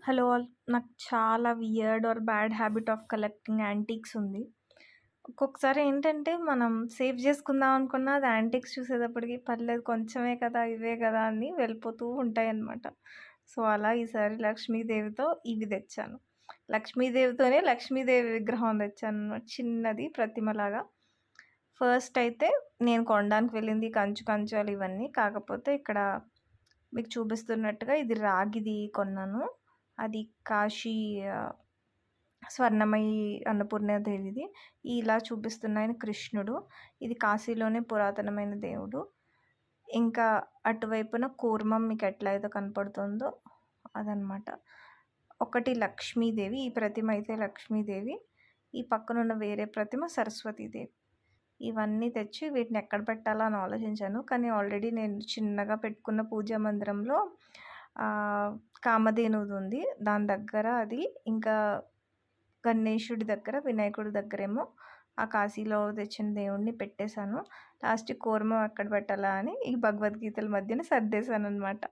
Hello all. నాకు చాలా weird or bad habit of collecting antiques ఉంది. ఒక్కొక్కసారి ఏంటంటే, మనం సేవ్ చేసుకుందాం అనుకున్న అది యాంటిక్స్ చూసేటప్పటికి పర్లేదు కొంచెమే కదా, ఇవే కదా అని వెళ్ళిపోతూ ఉంటాయన్నమాట. సో, అలా ఈసారి లక్ష్మీదేవితో ఇవి తెచ్చాను. లక్ష్మీదేవితోనే లక్ష్మీదేవి విగ్రహం తెచ్చాననమాట. చిన్నది ప్రతిమలాగా. ఫస్ట్ అయితే నేను కొనడానికి వెళ్ళింది కంచు కంచాలు ఇవన్నీ. కాకపోతే ఇక్కడ మీకు చూపిస్తున్నట్టుగా ఇది రాగిది కొన్నాను. అది కాశీ స్వర్ణమయి అన్నపూర్ణాదేవిది. ఇలా చూపిస్తున్న ఆయన కృష్ణుడు. ఇది కాశీలోనే పురాతనమైన దేవుడు. ఇంకా అటువైపున కూర్మం మీకు ఎట్లయితే కనపడుతుందో అదనమాట. ఒకటి లక్ష్మీదేవి. ఈ ప్రతిమ అయితే లక్ష్మీదేవి. ఈ పక్కనున్న వేరే ప్రతిమ సరస్వతీదేవి. ఇవన్నీ తెచ్చి వీటిని ఎక్కడ పెట్టాలా అని ఆలోచించాను. కానీ ఆల్రెడీ నేను చిన్నగా పెట్టుకున్న పూజా మందిరంలో కామధేనుది ఉంది. దాని దగ్గర అది. ఇంకా గణేశుడి దగ్గర, వినాయకుడి దగ్గరేమో ఆ కాశీలో తెచ్చిన దేవుడిని పెట్టేశాను. లాస్ట్‌కి కూర్మం ఎక్కడ పెట్టాలా అని ఈ భగవద్గీతల మధ్యన సర్దేశాననమాట.